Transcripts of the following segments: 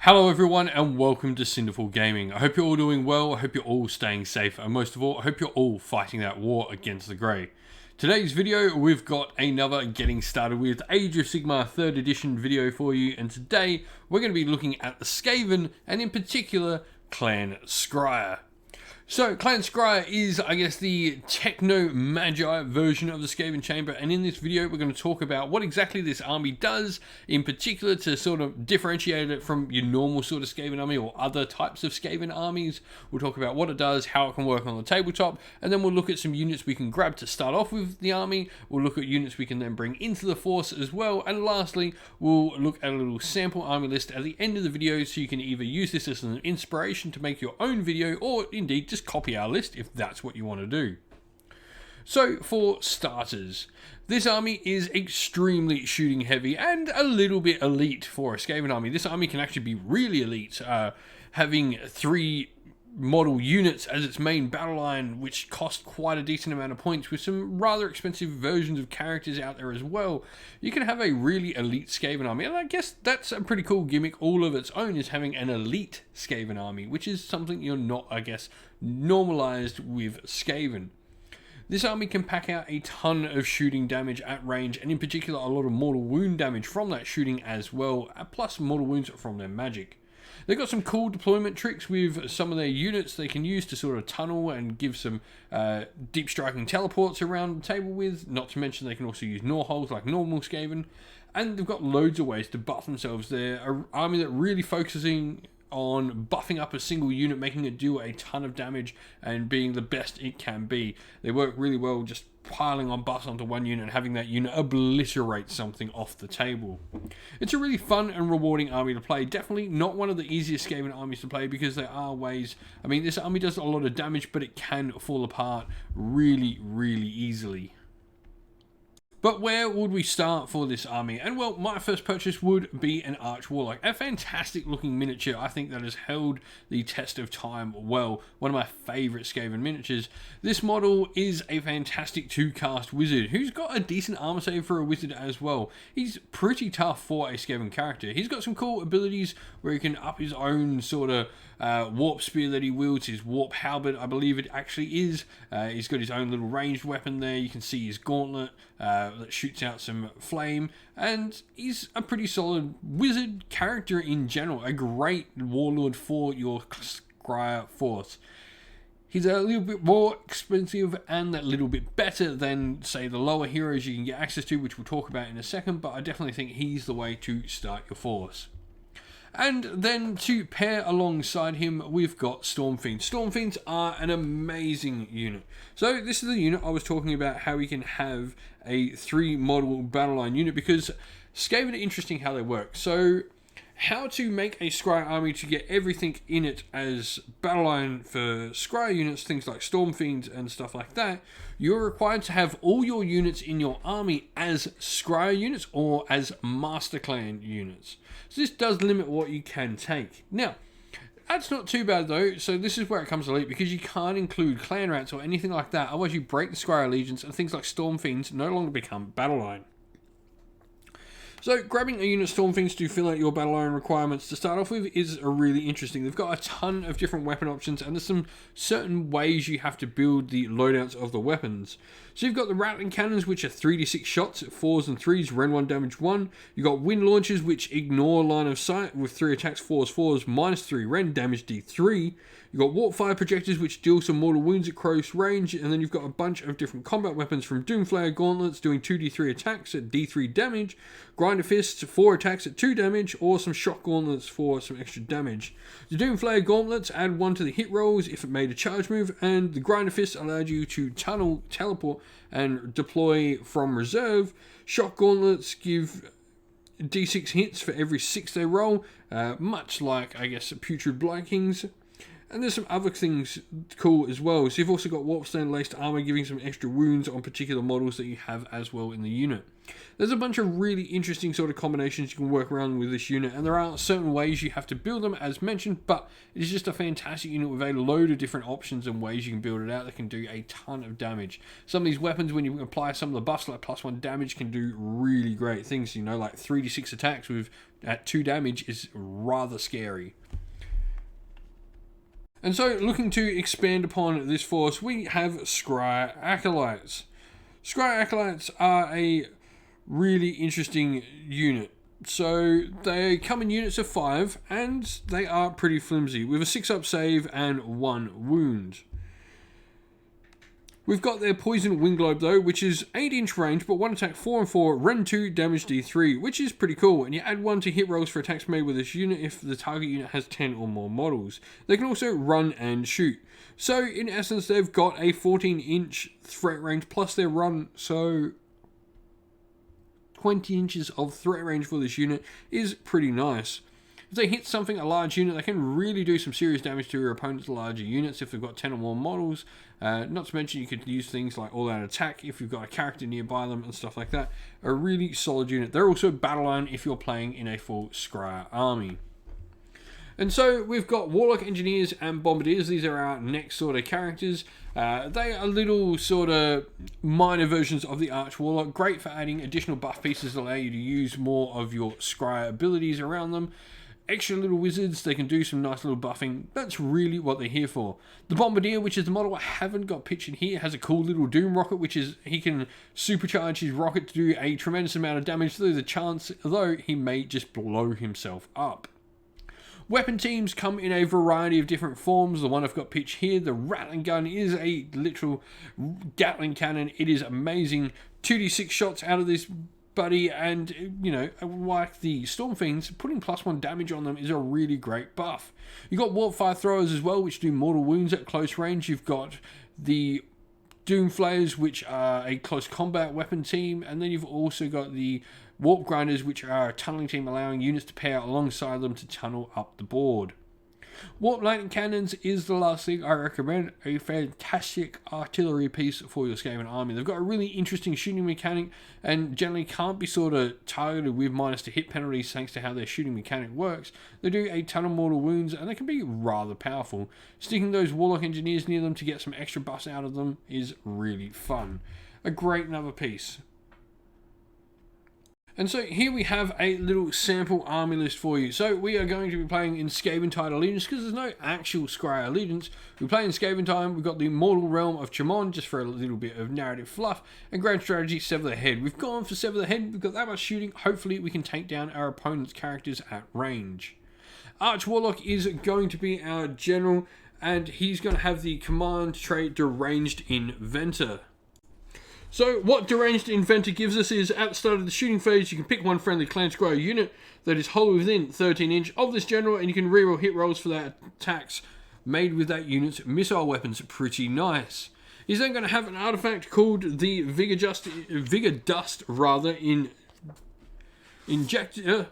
Hello everyone and welcome to Cinderful Gaming. I hope you're all doing well, I hope you're all staying safe, and most of all, I hope you're all fighting that war against the Grey. Today's video, we've got another Getting Started with Age of Sigmar 3rd edition video for you, and today we're going to be looking at the Skaven, and in particular, Clan Skryre. So, Clan Skryre is, I guess, the techno-magi version of the Skaven Chamber, and in this video we're going to talk about what exactly this army does, in particular to sort of differentiate it from your normal sort of Skaven army or other types of Skaven armies. We'll talk about what it does, how it can work on the tabletop, and then we'll look at some units we can grab to start off with the army. We'll look at units we can then bring into the force as well, and lastly, we'll look at a little sample army list at the end of the video so you can either use this as an inspiration to make your own video, or indeed just copy our list if that's what you want to do. So for starters, this army is extremely shooting heavy and a little bit elite for a Skaven army. This army can actually be really elite, having 3 model units as its main battle line, which cost quite a decent amount of points, with some rather expensive versions of characters out there as well. You can have a really elite Skaven army, and I guess that's a pretty cool gimmick all of its own, is having an elite Skaven army, which is something you're not, I guess, normalized with Skaven. This army can pack out a ton of shooting damage at range, and in particular a lot of mortal wound damage from that shooting as well, plus mortal wounds from their magic. They've got some cool deployment tricks with some of their units they can use to sort of tunnel and give some deep striking teleports around the table with, not to mention they can also use gnaw holes like normal Skaven, and they've got loads of ways to buff themselves. They're an army that really focusing on buffing up a single unit, making it do a ton of damage and being the best it can be. They work really well just piling on buffs onto one unit and having that unit obliterate something off the table. It's a really fun and rewarding army to play. Definitely not one of the easiest Skaven armies to play, because there are ways, I mean, this army does a lot of damage, but it can fall apart really, really easily. But where would we start for this army? And well, my first purchase would be an Arch Warlock. A fantastic looking miniature, I think, that has held the test of time well. One of my favourite Skaven miniatures. This model is a fantastic 2-cast wizard who's got a decent armor save for a wizard as well. He's pretty tough for a Skaven character. He's got some cool abilities where he can up his own sort of warp spear that he wields, his warp halberd, I believe it actually is. He's got his own little ranged weapon there. You can see his gauntlet that shoots out some flame, and he's a pretty solid wizard character in general. A great warlord for your Skryre force. He's a little bit more expensive and a little bit better than, say, the lower heroes you can get access to, which we'll talk about in a second, but I definitely think he's the way to start your force. And then to pair alongside him, we've got Stormfiends. Stormfiends are an amazing unit. So this is the unit I was talking about, how we can have a 3 model battle line unit, because Skaven are interesting how they work. So how to make a Skryre army to get everything in it as battle line for Skryre units, things like Stormfiends and stuff like that. You're required to have all your units in your army as Skryre units or as Master Clan units. So this does limit what you can take. Now, that's not too bad though, so this is where it comes to elite, because you can't include clan rats or anything like that, otherwise you break the Skryre allegiance and things like Stormfiends no longer become battle line. So grabbing a unit of Stormfiends to fill out your battle line requirements to start off with is really interesting. They've got a ton of different weapon options, and there's some certain ways you have to build the loadouts of the weapons. So you've got the Rattling Cannons, which are 3d6 shots at 4s and 3s, Ren 1 damage 1. You've got Wind Launchers, which ignore line of sight with 3 attacks, 4s, 4s, -3 Ren, damage D3. You've got Warp Fire Projectors, which deal some mortal wounds at close range, and then you've got a bunch of different combat weapons, from Doomflayer Gauntlets doing 2d3 attacks at D3 damage, Grinder Fists 4 attacks at 2 damage, or some Shock Gauntlets for some extra damage. The Doomflayer Gauntlets add 1 to the hit rolls if it made a charge move, and the Grinder Fists allowed you to tunnel, teleport, and deploy from reserve. Shock Gauntlets give D6 hits for every 6 they roll, much like, I guess, Putrid Blight Kings. And there's some other things cool as well. So you've also got Warpstone Laced Armor, giving some extra wounds on particular models that you have as well in the unit. There's a bunch of really interesting sort of combinations you can work around with this unit, and there are certain ways you have to build them as mentioned, but it is just a fantastic unit with a load of different options and ways you can build it out that can do a ton of damage. Some of these weapons, when you apply some of the buffs like +1 damage, can do really great things, you know, like 3d6 attacks with at 2 damage is rather scary. And so, looking to expand upon this force, we have Skryre Acolytes. Skryre Acolytes are a really interesting unit. So they come in units of 5 and they are pretty flimsy with a 6-up save and 1 wound. We've got their Poison Wind Globe though, which is 8-inch range, but 1 attack 4 and 4, Rend 2, damage D3, which is pretty cool. And you add 1 to hit rolls for attacks made with this unit if the target unit has 10 or more models. They can also run and shoot. So in essence, they've got a 14-inch threat range plus their run, so 20 inches of threat range for this unit is pretty nice. If they hit something, a large unit, they can really do some serious damage to your opponent's larger units if they've got 10 or more models. Not to mention you could use things like all-out attack if you've got a character nearby them and stuff like that. A really solid unit. They're also battle line if you're playing in a full Skryre army. And so we've got Warlock Engineers and Bombardiers. These are our next sort of characters. They are little sort of minor versions of the Arch Warlock. Great for adding additional buff pieces that allow you to use more of your Skryre abilities around them. Extra little wizards, they can do some nice little buffing. That's really what they're here for. The Bombardier, which is the model I haven't got pictured here, has a cool little Doom rocket, which is he can supercharge his rocket to do a tremendous amount of damage, though he may just blow himself up. Weapon teams come in a variety of different forms. The one I've got pitched here, the Rattling Gun, is a literal Gatling cannon. It is amazing. 2d6 shots out of this buddy, and you know, like the Storm Fiends, putting +1 damage on them is a really great buff. You've got Warp Fire Throwers as well, which do mortal wounds at close range. You've got the Doom Flayers, which are a close combat weapon team, and then you've also got the Warp Grinders, which are a tunneling team allowing units to pair alongside them to tunnel up the board. Warp Lightning Cannons is the last thing I recommend. A fantastic artillery piece for your Skaven army. They've got a really interesting shooting mechanic and generally can't be sort of targeted with minus to hit penalties thanks to how their shooting mechanic works. They do a ton of mortal wounds and they can be rather powerful. Sticking those Warlock Engineers near them to get some extra buffs out of them is really fun. A great another piece. And so here we have a little sample army list for you. So we are going to be playing in Skaven Tide Allegiance because there's no actual Skryre Allegiance. We play in Skaven Time. We've got the Mortal Realm of Chamon just for a little bit of narrative fluff. And Grand Strategy, Sever the Head. We've gone for Sever the Head. We've got that much shooting. Hopefully we can take down our opponent's characters at range. Arch Warlock is going to be our general, and he's going to have the command trait Deranged Inventor. So what Deranged Inventor gives us is, at the start of the shooting phase, you can pick one friendly Clan Skryre unit that is wholly within 13 inch of this general, and you can reroll hit rolls for their attacks made with that unit's missile weapons. Pretty nice. He's then going to have an artifact called the Vigor Dust Injector,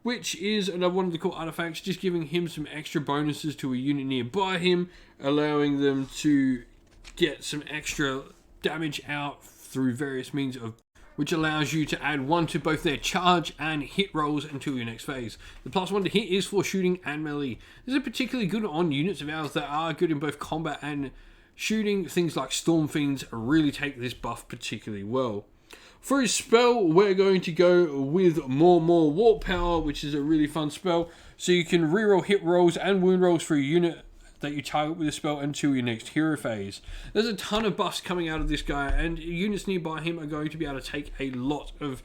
which is another one of the cool artifacts, just giving him some extra bonuses to a unit nearby him, allowing them to get some extra damage out through various means of which allows you to add 1 to both their charge and hit rolls until your next phase. The +1 to hit is for shooting and melee. This is particularly good on units of ours that are good in both combat and shooting. Things like Storm Fiends really take this buff particularly well. For his spell, we're going to go with more Warp Power, which is a really fun spell. So you can reroll hit rolls and wound rolls for a unit that you target with a spell until your next hero phase. There's a ton of buffs coming out of this guy, and units nearby him are going to be able to take a lot of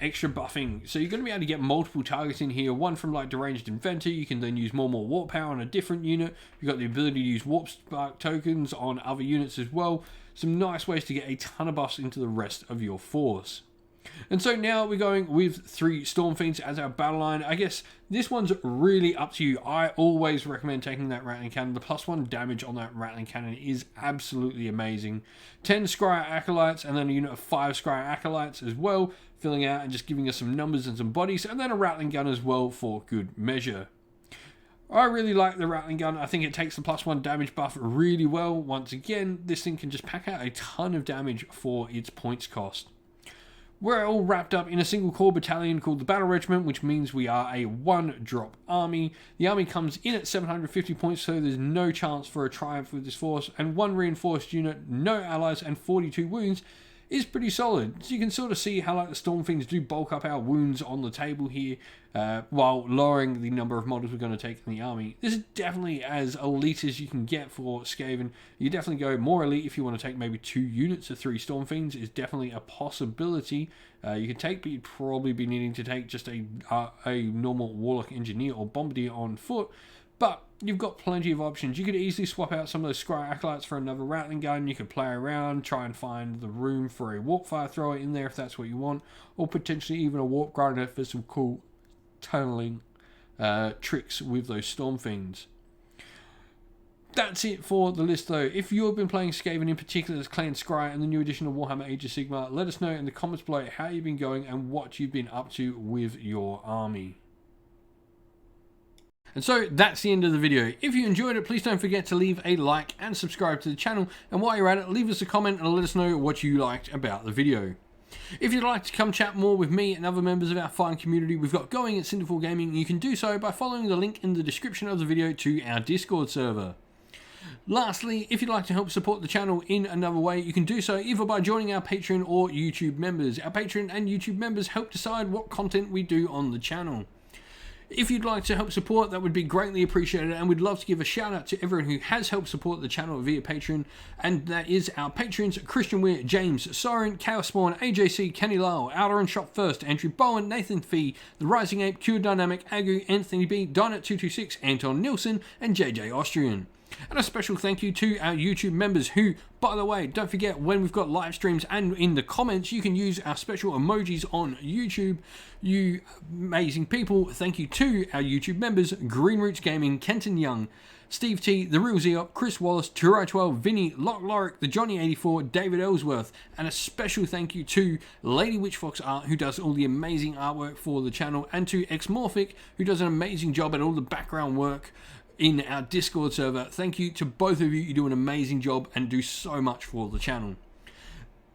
extra buffing. So you're going to be able to get multiple targets in here. One from like Deranged Inventor. You can then use more Warp Power on a different unit. You've got the ability to use Warp Spark tokens on other units as well. Some nice ways to get a ton of buffs into the rest of your force. And so now we're going with 3 Storm Fiends as our battle line. I guess this one's really up to you. I always recommend taking that Rattling Cannon. The +1 damage on that Rattling Cannon is absolutely amazing. 10 Skryre Acolytes and then a unit of 5 Skryre Acolytes as well, filling out and just giving us some numbers and some bodies, and then a Rattling Gun as well for good measure. I really like the Rattling Gun. I think it takes the +1 damage buff really well. Once again, this thing can just pack out a ton of damage for its points cost. We're all wrapped up in a single core battalion called the Battle Regiment, which means we are a 1-drop army. The army comes in at 750 points, so there's no chance for a triumph with this force, and 1 reinforced unit, no allies, and 42 wounds is pretty solid. So you can sort of see how like the Storm Fiends do bulk up our wounds on the table here, while lowering the number of models we're going to take in the army. This is definitely as elite as you can get for Skaven. You definitely go more elite if you want to take maybe 2 units of 3 Storm Fiends. Is definitely a possibility you could take, but you'd probably be needing to take just a normal Warlock Engineer or Bombardier on foot. But you've got plenty of options. You could easily swap out some of those Skryre Acolytes for another Rattling Gun. You could play around, try and find the room for a Warp Fire Thrower in there if that's what you want, or potentially even a Warp Grinder for some cool tunneling tricks with those Storm Fiends. That's it for the list though. If you've been playing Skaven, in particular as Clan Skryre and the new edition of Warhammer Age of Sigmar, let us know in the comments below how you've been going and what you've been up to with your army. And so that's the end of the video. If you enjoyed it, please don't forget to leave a like and subscribe to the channel. And while you're at it, leave us a comment and let us know what you liked about the video. If you'd like to come chat more with me and other members of our fine community we've got going at Cinderful Gaming, you can do so by following the link in the description of the video to our Discord server. Lastly, if you'd like to help support the channel in another way, you can do so either by joining our Patreon or YouTube members. Our Patreon and YouTube members help decide what content we do on the channel. If you'd like to help support, that would be greatly appreciated, and we'd love to give a shout out to everyone who has helped support the channel via Patreon, and that is our patrons: Christian Weir, James, Soren, Chaos Spawn, AJC, Kenny Lyle, Outer and Shop First, Andrew Bowen, Nathan Fee, The Rising Ape, Q Dynamic, Agu, Anthony B, Donut226, Anton Nilsson, and JJ Austrian. And a special thank you to our YouTube members who, by the way, don't forget when we've got live streams and in the comments you can use our special emojis on YouTube. You amazing people. Thank you to our YouTube members: Green Roots Gaming, Kenton Young, Steve T, The Real Zeop, Chris Wallace, Turai12, Vinny, Lock Lorick, The Johnny84, David Ellsworth, and a special thank you to Lady Witchfox Art, who does all the amazing artwork for the channel, and to Xmorphic, who does an amazing job at all the background work in our Discord server. Thank you to both of you. You do an amazing job and do so much for the channel.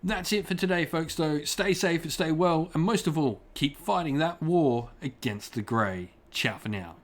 That's it for today, folks, though. Stay safe, stay well, and most of all, keep fighting that war against the Grey. Ciao for now.